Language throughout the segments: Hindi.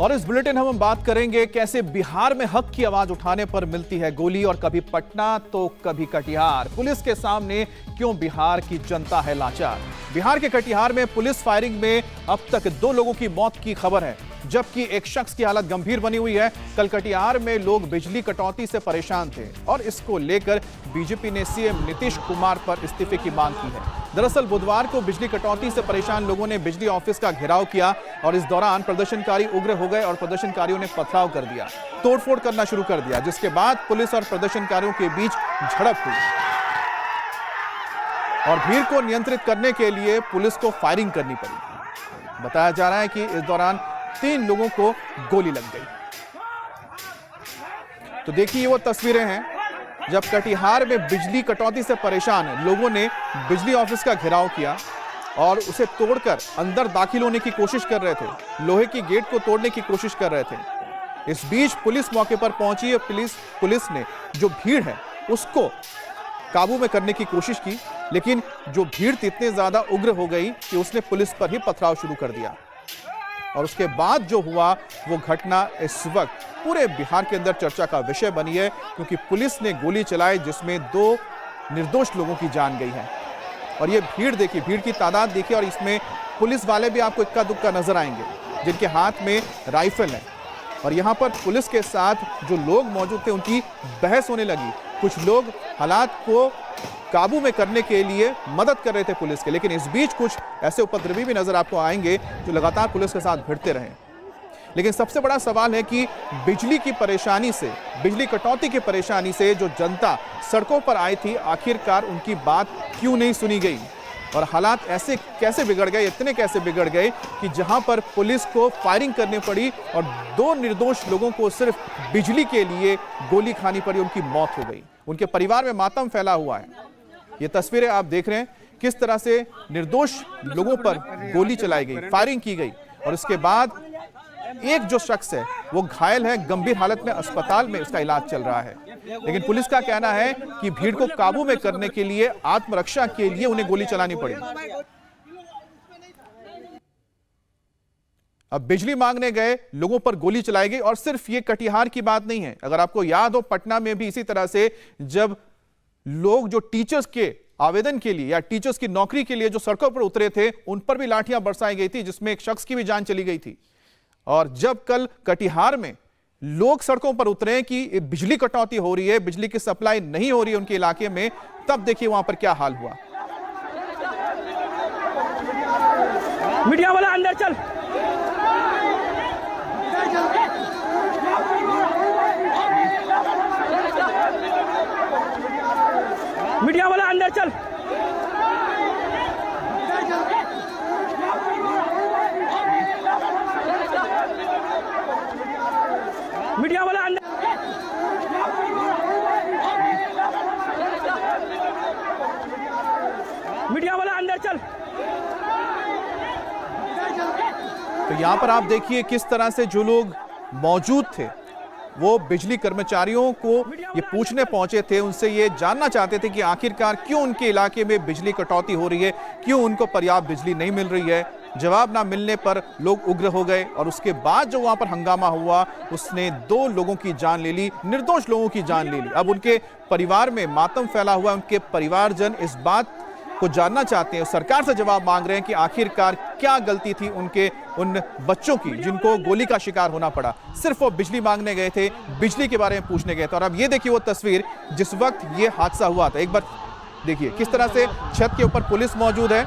और इस बुलेटिन हम बात करेंगे कैसे बिहार में हक की आवाज उठाने पर मिलती है गोली और कभी पटना तो कभी कटिहार। पुलिस के सामने क्यों बिहार की जनता है लाचार। बिहार के कटिहार में पुलिस फायरिंग में अब तक 2 लोगों की मौत की खबर है, जबकि एक शख्स की हालत गंभीर बनी हुई है। कल कटिहार में लोग बिजली कटौती से परेशान थे और इसको लेकर बीजेपी ने सीएम नीतीश कुमार पर इस्तीफे की मांग की है। दरअसल बुधवार को बिजली कटौती से परेशान लोगों ने बिजली ऑफिस का घेराव किया और इस दौरान प्रदर्शनकारी उग्र हो गए और प्रदर्शनकारियों ने पथराव कर दिया, तोड़फोड़ करना शुरू कर दिया, जिसके बाद पुलिस और प्रदर्शनकारियों के बीच झड़प हुई और भीड़ को नियंत्रित करने के लिए पुलिस को फायरिंग करनी पड़ी। बताया जा रहा है कि इस दौरान 3 लोगों को गोली लग गई। तो देखिए वो तस्वीरें हैं जब कटिहार में बिजली कटौती से परेशान लोगों ने बिजली ऑफिस का घेराव किया और उसे तोड़कर अंदर दाखिल होने की कोशिश कर रहे थे, लोहे की गेट को तोड़ने की कोशिश कर रहे थे। इस बीच पुलिस मौके पर पहुंची है। पुलिस ने जो भीड़ है उसको काबू में करने की कोशिश की, लेकिन जो भीड़ इतने ज्यादा उग्र हो गई कि उसने पुलिस पर ही पथराव शुरू कर दिया और उसके बाद जो हुआ वो घटना इस वक्त पूरे बिहार के अंदर चर्चा का विषय बनी है, क्योंकि पुलिस ने गोली चलाई जिसमें 2 निर्दोष लोगों की जान गई है। और ये भीड़ देखिए, भीड़ की तादाद देखिए, और इसमें पुलिस वाले भी आपको इक्का दुक्का नजर आएंगे जिनके हाथ में राइफल है। और यहाँ पर पुलिस के साथ जो लोग मौजूद थे उनकी बहस होने लगी। कुछ लोग हालात को काबू में करने के लिए मदद कर रहे थे पुलिस के, लेकिन इस बीच कुछ ऐसे उपद्रवी भी नजर आपको आएंगे जो लगातार पुलिस के साथ भिड़ते रहे। लेकिन सबसे बड़ा सवाल है कि बिजली की परेशानी से, बिजली कटौती की परेशानी से जो जनता सड़कों पर आई थी, आखिरकार उनकी बात क्यों नहीं सुनी गई और हालात ऐसे कैसे बिगड़ गए, इतने कैसे बिगड़ गए कि जहां पर पुलिस को फायरिंग करनी पड़ी और 2 निर्दोष लोगों को सिर्फ बिजली के लिए गोली खानी पड़ी, उनकी मौत हो गई। उनके परिवार में मातम फैला हुआ है। ये तस्वीरें आप देख रहे हैं किस तरह से निर्दोष लोगों पर गोली चलाई गई, फायरिंग की गई और इसके बाद एक जो शख्स है वो घायल है, गंभीर हालत में अस्पताल में उसका इलाज चल रहा है। लेकिन पुलिस का कहना है कि भीड़ को काबू में करने के लिए, आत्मरक्षा के लिए उन्हें गोली चलानी पड़ी। अब बिजली मांगने गए लोगों पर गोली चलाई गई और सिर्फ ये कटिहार की बात नहीं है। अगर आपको याद हो, पटना में भी इसी तरह से जब लोग जो टीचर्स के आवेदन के लिए या टीचर्स की नौकरी के लिए जो सड़कों पर उतरे थे, उन पर भी लाठियां बरसाई गई थी, जिसमें एक शख्स की भी जान चली गई थी। और जब कल कटिहार में लोग सड़कों पर उतरे कि बिजली कटौती हो रही है, बिजली की सप्लाई नहीं हो रही है उनके इलाके में, तब देखिए वहां पर क्या हाल हुआ। मीडिया वाला अंदर चल। मीडिया वाला अंदर चल। मीडिया वाला अंदर। मीडिया वाला अंदर चल। तो यहां पर आप देखिए किस तरह से जो लोग मौजूद थे वो बिजली कर्मचारियों को ये पूछने पहुंचे थे, उनसे ये जानना चाहते थे कि आखिरकार क्यों उनके इलाके में बिजली कटौती हो रही है, क्यों उनको पर्याप्त बिजली नहीं मिल रही है। जवाब ना मिलने पर लोग उग्र हो गए और उसके बाद जो वहां पर हंगामा हुआ उसने 2 लोगों की जान ले ली, निर्दोष लोगों की जान ले ली। अब उनके परिवार में मातम फैला हुआ, उनके परिवारजन इस बात को जानना चाहते हैं, सरकार से जवाब मांग रहे हैं कि आखिरकार क्या गलती थी उन बच्चों की जिनको गोली का शिकार होना पड़ा। सिर्फ वो बिजली मांगने गए थे, बिजली के बारे में पूछने गए थे। और अब ये देखिए वो तस्वीर जिस वक्त ये हादसा हुआ था, एक बार देखिए किस तरह से छत के ऊपर पुलिस मौजूद है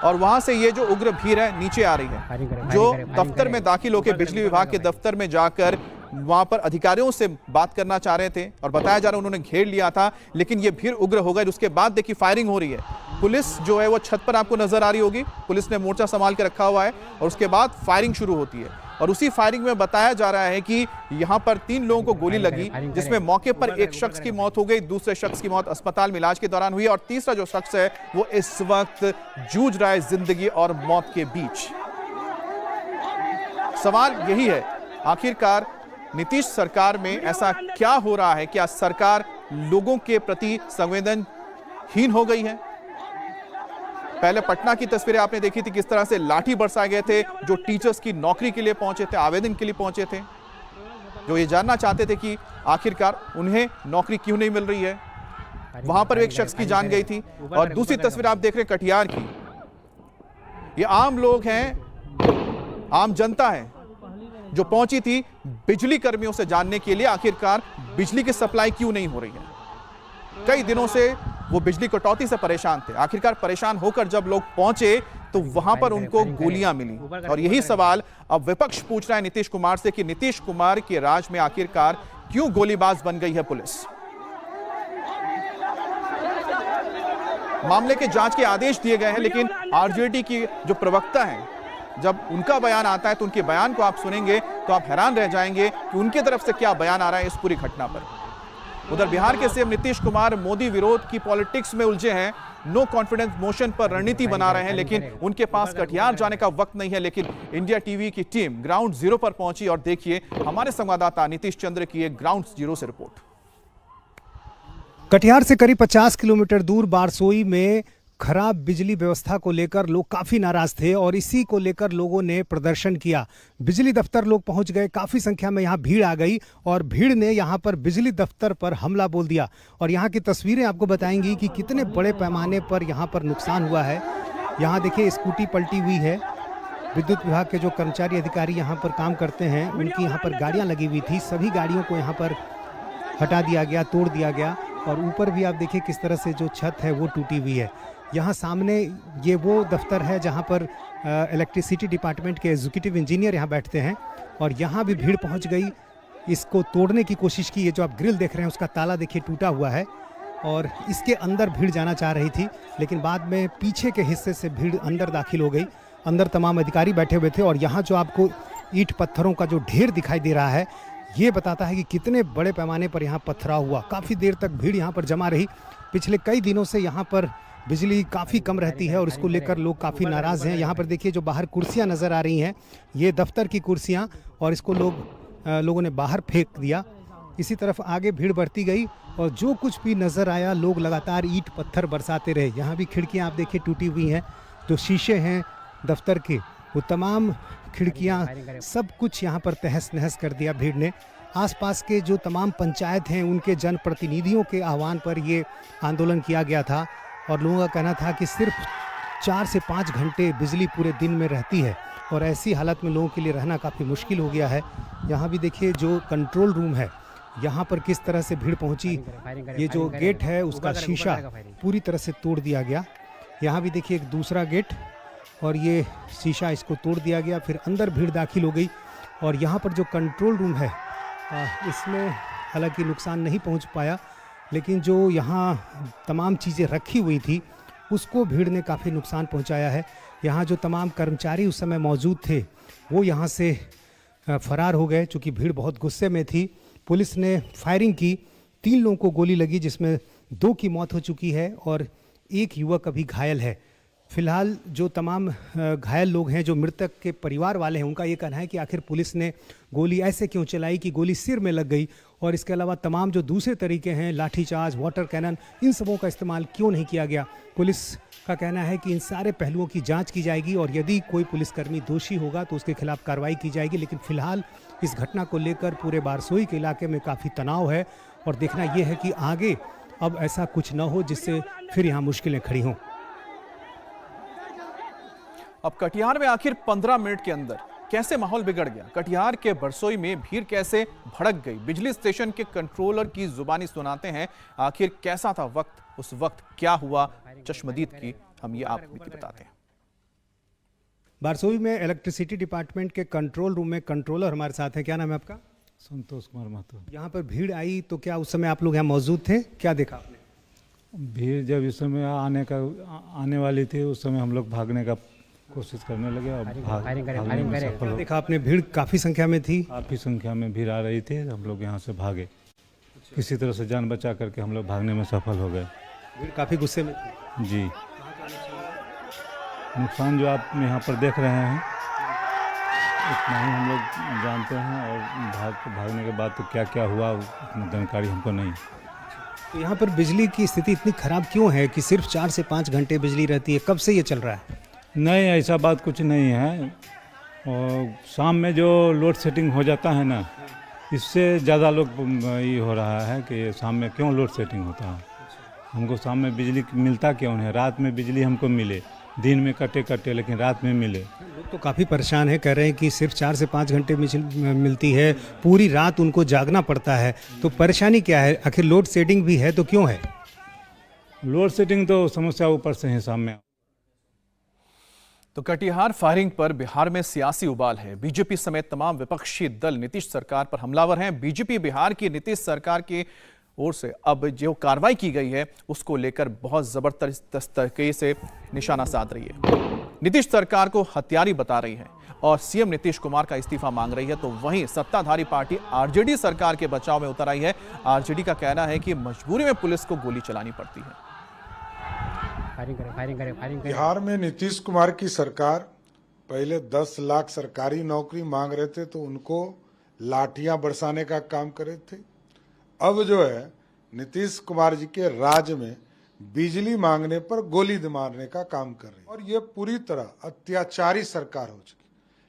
और वहां से ये जो उग्र भीड़ है नीचे आ रही है, जो दफ्तर में दाखिल होकर बिजली विभाग के दफ्तर में जाकर वहां पर अधिकारियों से बात करना चाह रहे थे और बताया जा रहा है उन्होंने घेर लिया था, लेकिन ये भीड़ उग्र हो गई। उसके बाद देखिए फायरिंग हो रही है। पुलिस जो है वो छत पर आपको नजर आ रही होगी, पुलिस ने मोर्चा संभाल के रखा हुआ है और उसके बाद फायरिंग शुरू होती है। और उसी फायरिंग में बताया जा रहा है कि यहां पर 3 लोगों को गोली लगी, जिसमें मौके पर एक शख्स की मौत हो गई, दूसरे शख्स की मौत अस्पताल में इलाज के दौरान हुई और तीसरा जो शख्स है वो इस वक्त जूझ रहा है जिंदगी और मौत के बीच। सवाल यही है, आखिरकार नीतीश सरकार में ऐसा क्या हो रहा है? क्या सरकार लोगों के प्रति संवेदनहीन हो गई है? पहले पटना की तस्वीरें आपने देखी थी, किस तरह से लाठी बरसाए गए थे जो टीचर्स की नौकरी के लिए पहुंचे थे, आवेदन के लिए पहुंचे थे, जो ये जानना चाहते थे कि आखिरकार उन्हें नौकरी क्यों नहीं मिल रही है। वहां पर एक शख्स की जान गई थी। और दूसरी तस्वीर आप देख रहे हैं कटिहार की, ये आम लोग हैं, आम जनता है जो पहुंची थी बिजली कर्मियों से जानने के लिए आखिरकार बिजली की सप्लाई क्यों नहीं हो रही है। कई दिनों से वो बिजली कटौती से परेशान थे। आखिरकार परेशान होकर जब लोग पहुंचे तो वहां पर उनको गोलियां मिली। और यही सवाल अब विपक्ष पूछ रहा है नीतीश कुमार से कि नीतीश कुमार के राज में आखिरकार क्यों गोलीबाज बन गई है पुलिस। मामले के जांच के आदेश दिए गए हैं, लेकिन आरजेडी की जो प्रवक्ता हैं, जब उनका बयान आता है तो उनके बयान को आप सुनेंगे तो आप हैरान रह जाएंगे कि उनकी तरफ से क्या बयान आ रहा है इस पूरी घटना पर। उधर बिहार के सीएम नीतीश कुमार मोदी विरोध की पॉलिटिक्स में उलझे हैं, नो कॉन्फिडेंस मोशन पर रणनीति बना रहे हैं, लेकिन उनके पास कटिहार जाने का वक्त नहीं है। लेकिन इंडिया टीवी की टीम ग्राउंड जीरो पर पहुंची और देखिए हमारे संवाददाता नीतीश चंद्र की एक ग्राउंड जीरो से रिपोर्ट। कटिहार से करीब 50 किलोमीटर दूर बारसोई में खराब बिजली व्यवस्था को लेकर लोग काफ़ी नाराज थे और इसी को लेकर लोगों ने प्रदर्शन किया। बिजली दफ्तर लोग पहुंच गए, काफ़ी संख्या में यहाँ भीड़ आ गई और भीड़ ने यहाँ पर बिजली दफ्तर पर हमला बोल दिया। और यहाँ की तस्वीरें आपको बताएंगी कि कितने बड़े पैमाने पर यहाँ पर नुकसान हुआ है। यहाँ देखिए स्कूटी पलटी हुई है। विद्युत विभाग के जो कर्मचारी अधिकारी यहाँ पर काम करते हैं उनकी यहाँ पर गाड़ियाँ लगी हुई थी, सभी गाड़ियों को यहाँ पर हटा दिया गया, तोड़ दिया गया। और ऊपर भी आप देखिए किस तरह से जो छत है वो टूटी हुई है। यहाँ सामने ये वो दफ्तर है जहाँ पर इलेक्ट्रिसिटी डिपार्टमेंट के एग्जीक्यूटिव इंजीनियर यहाँ बैठते हैं और यहाँ भी भीड़ पहुँच गई, इसको तोड़ने की कोशिश की। ये जो आप ग्रिल देख रहे हैं उसका ताला देखिए टूटा हुआ है और इसके अंदर भीड़ जाना चाह रही थी, लेकिन बाद में पीछे के हिस्से से भीड़ अंदर दाखिल हो गई। अंदर तमाम अधिकारी बैठे हुए थे और यहाँ जो आपको ईंट पत्थरों का जो ढेर दिखाई दे रहा है ये बताता है कि कितने बड़े पैमाने पर यहाँ पथराव हुआ। काफ़ी देर तक भीड़ यहाँ पर जमा रही। पिछले कई दिनों से यहाँ पर बिजली काफ़ी कम रहती है और इसको लेकर लोग काफ़ी नाराज़ हैं। यहाँ पर देखिए जो बाहर कुर्सियाँ नज़र आ रही हैं ये दफ्तर की कुर्सियाँ और इसको लोगों ने बाहर फेंक दिया। इसी तरफ आगे भीड़ बढ़ती गई और जो कुछ भी नज़र आया लोग लगातार ईंट पत्थर बरसाते रहे। यहाँ भी खिड़कियाँ आप देखिए टूटी हुई हैं, जो शीशे हैं दफ्तर के वो तमाम खिड़कियाँ सब कुछ यहाँ पर तहस नहस कर दिया भीड़ ने। आसपास के जो तमाम पंचायत हैं उनके जनप्रतिनिधियों के आह्वान पर ये आंदोलन किया गया था और लोगों का कहना था कि सिर्फ 4 से 5 घंटे बिजली पूरे दिन में रहती है और ऐसी हालत में लोगों के लिए रहना काफ़ी मुश्किल हो गया है। यहाँ भी देखिए जो कंट्रोल रूम है यहाँ पर किस तरह से भीड़ पहुँची। ये जो गेट है उसका शीशा पूरी तरह से तोड़ दिया गया। यहाँ भी देखिए एक दूसरा गेट और ये शीशा इसको तोड़ दिया गया, फिर अंदर भीड़ दाखिल हो गई। और यहाँ पर जो कंट्रोल रूम है इसमें हालांकि नुकसान नहीं पहुँच पाया, लेकिन जो यहाँ तमाम चीज़ें रखी हुई थी उसको भीड़ ने काफ़ी नुकसान पहुँचाया है। यहाँ जो तमाम कर्मचारी उस समय मौजूद थे वो यहाँ से फरार हो गए चूँकि भीड़ बहुत गुस्से में थी। पुलिस ने फायरिंग की, 3 लोगों को गोली लगी जिसमें 2 की मौत हो चुकी है और 1 युवक अभी घायल है। फिलहाल जो तमाम घायल लोग हैं, जो मृतक के परिवार वाले हैं, उनका ये कहना है कि आखिर पुलिस ने गोली ऐसे क्यों चलाई कि गोली सिर में लग गई और इसके अलावा तमाम जो दूसरे तरीके हैं लाठीचार्ज, वाटर कैनन, इन सबों का इस्तेमाल क्यों नहीं किया गया। पुलिस का कहना है कि इन सारे पहलुओं की जांच की जाएगी और यदि कोई पुलिसकर्मी दोषी होगा तो उसके खिलाफ कार्रवाई की जाएगी। लेकिन फिलहाल इस घटना को लेकर पूरे बारसोई के इलाके में काफ़ी तनाव है और देखना यह है कि आगे अब ऐसा कुछ न हो जिससे फिर यहाँ मुश्किलें खड़ी हों। अब कटिहार में आखिर 15 मिनट के अंदर कैसे माहौल बिगड़ गया, कटिहार के बरसोई में भीड़ कैसे भड़क गई, बिजली स्टेशन के कंट्रोलर की जुबानी सुनाते हैं। आखिर कैसा था वक्त, उस वक्त क्या हुआ, चश्मदीद की हम ये आपको बताते हैं। बारसोई में इलेक्ट्रिसिटी डिपार्टमेंट के कंट्रोल रूम में कंट्रोलर हमारे साथ है। क्या नाम है आपका? संतोष कुमार महतो। यहाँ पर भीड़ आई तो क्या उस समय आप लोग यहाँ मौजूद थे, क्या देखा आपने? भीड़ जब इस समय आने वाली थी उस समय हम लोग भागने का कोशिश करने लगे और भागने में सफल हो। देखा आपने भीड़ काफ़ी संख्या में थी? काफ़ी संख्या में भीड़ आ रही थी, हम लोग यहाँ से भागे। किसी तरह से जान बचा करके हम लोग भागने में सफल हो गए। भीड़ काफ़ी गुस्से में थी जी। नुकसान जो आप यहाँ पर देख रहे हैं इतना ही हम लोग जानते हैं और भागने के बाद तो क्या क्या हुआ उतनी जानकारी हमको नहीं। तो यहाँ पर बिजली की स्थिति इतनी खराब क्यों है कि सिर्फ 4 से 5 घंटे बिजली रहती है? कब से ये चल रहा है? नहीं, ऐसा बात कुछ नहीं है। और शाम में जो लोड सेटिंग हो जाता है ना, इससे ज़्यादा लोग ये हो रहा है कि शाम में क्यों लोड सेटिंग होता है। हमको शाम में बिजली मिलता क्यों है? रात में बिजली हमको मिले, दिन में कटे लेकिन रात में मिले। लोग तो काफ़ी परेशान है, कह रहे हैं कि सिर्फ 4 से 5 घंटे मिलती है, पूरी रात उनको जागना पड़ता है। तो परेशानी क्या है? आखिर लोड सेटिंग भी है तो क्यों है? लोड सेटिंग तो समस्या ऊपर से है शाम में। तो कटिहार फायरिंग पर बिहार में सियासी उबाल है। बीजेपी समेत तमाम विपक्षी दल नीतीश सरकार पर हमलावर हैं। बीजेपी बिहार की नीतीश सरकार की ओर से अब जो कार्रवाई की गई है उसको लेकर बहुत जबरदस्त तरीके से निशाना साध रही है। नीतीश सरकार को हत्यारी बता रही है और सीएम नीतीश कुमार का इस्तीफा मांग रही है। तो वहीं सत्ताधारी पार्टी आरजेडी सरकार के बचाव में उतर आई है। आरजेडी का कहना है कि मजबूरी में पुलिस को गोली चलानी पड़ती है। बिहार में नीतीश कुमार की सरकार पहले 10 लाख सरकारी नौकरी मांग रहे थे तो उनको लाठियां बरसाने का काम कर रहे थे। अब जो है नीतीश कुमार जी के राज में बिजली मांगने पर गोली मारने का काम कर रही है। और ये पूरी तरह अत्याचारी सरकार हो चुकी,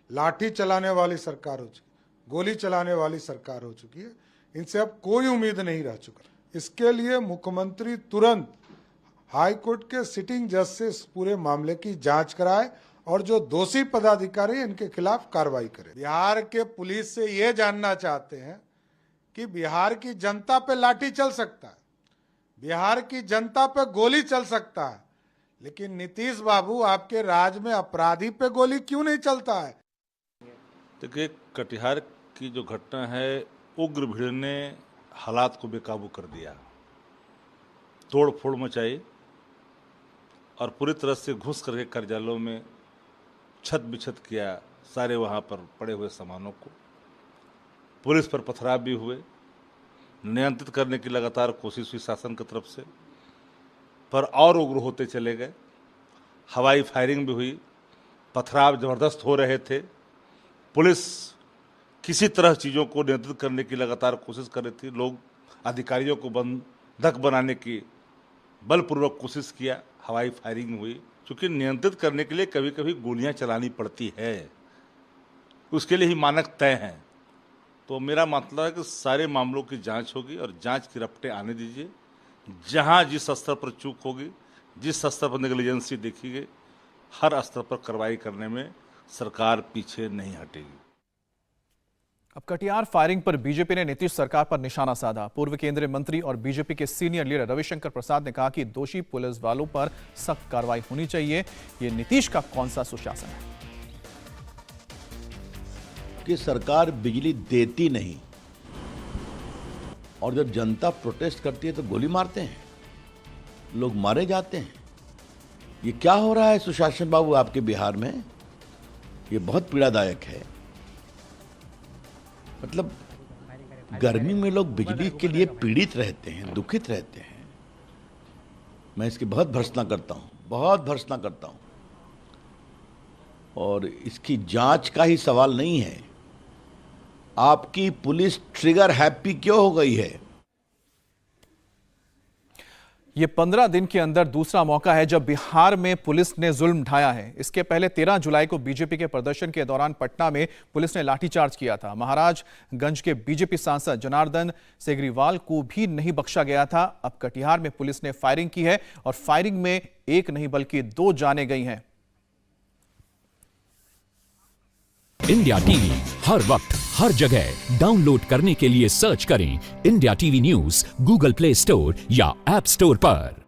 लाठी चलाने वाली सरकार हो चुकी, गोली चलाने वाली सरकार हो चुकी है। इनसे अब कोई उम्मीद नहीं रह चुका। इसके लिए मुख्यमंत्री तुरंत हाई कोर्ट के सिटिंग जज से इस पूरे मामले की जांच कराए और जो दोषी पदाधिकारी इनके खिलाफ कार्रवाई करे। बिहार के पुलिस से ये जानना चाहते हैं कि बिहार की जनता पे लाठी चल सकता है, बिहार की जनता पे गोली चल सकता है, लेकिन नीतीश बाबू आपके राज में अपराधी पे गोली क्यों नहीं चलता है? देखिए, कटिहार की जो घटना है, उग्र भीड़ ने हालात को बेकाबू कर दिया, तोड़ फोड़ मचाई और पूरी तरह से घुस करके कार्यालयों में छत बिछत किया सारे वहाँ पर पड़े हुए सामानों को। पुलिस पर पथराव भी हुए, नियंत्रित करने की लगातार कोशिश हुई शासन की तरफ से, पर और उग्र होते चले गए। हवाई फायरिंग भी हुई, पथराव जबरदस्त हो रहे थे। पुलिस किसी तरह चीज़ों को नियंत्रित करने की लगातार कोशिश कर रही थी। लोग अधिकारियों को बंधक बनाने की बलपूर्वक कोशिश किया, हवाई फायरिंग हुई। क्योंकि नियंत्रित करने के लिए कभी कभी गोलियां चलानी पड़ती है, उसके लिए ही मानक तय हैं। तो मेरा मतलब है कि सारे मामलों की जांच होगी और जांच की रपटे आने दीजिए। जहां जिस स्तर पर चूक होगी, जिस स्तर पर नेग्लिजेंसी देखी गई, हर स्तर पर कार्रवाई करने में सरकार पीछे नहीं हटेगी। अब कटिहार फायरिंग पर बीजेपी ने नीतीश सरकार पर निशाना साधा। पूर्व केंद्रीय मंत्री और बीजेपी के सीनियर लीडर रविशंकर प्रसाद ने कहा कि दोषी पुलिस वालों पर सख्त कार्रवाई होनी चाहिए। ये नीतीश का कौन सा सुशासन है कि सरकार बिजली देती नहीं और जब जनता प्रोटेस्ट करती है तो गोली मारते हैं, लोग मारे जाते हैं। ये क्या हो रहा है सुशासन बाबू आपके बिहार में? ये बहुत पीड़ादायक है। मतलब गर्मी में लोग बिजली के लिए पीड़ित रहते हैं, दुखित रहते हैं। मैं इसकी बहुत भर्त्सना करता हूं, बहुत भर्त्सना करता हूं। और इसकी जांच का ही सवाल नहीं है। आपकी पुलिस ट्रिगर हैप्पी क्यों हो गई है? ये 15 दिन के अंदर दूसरा मौका है जब बिहार में पुलिस ने जुल्म ढाया है। इसके पहले 13 जुलाई को बीजेपी के प्रदर्शन के दौरान पटना में पुलिस ने लाठीचार्ज किया था। महाराजगंज के बीजेपी सांसद जनार्दन सेगरीवाल को भी नहीं बख्शा गया था। अब कटिहार में पुलिस ने फायरिंग की है और फायरिंग में एक नहीं बल्कि 2 जानें गई हैं। इंडिया टीवी हर वक्त हर जगह डाउनलोड करने के लिए सर्च करें India TV news Google play store या ऐप स्टोर पर।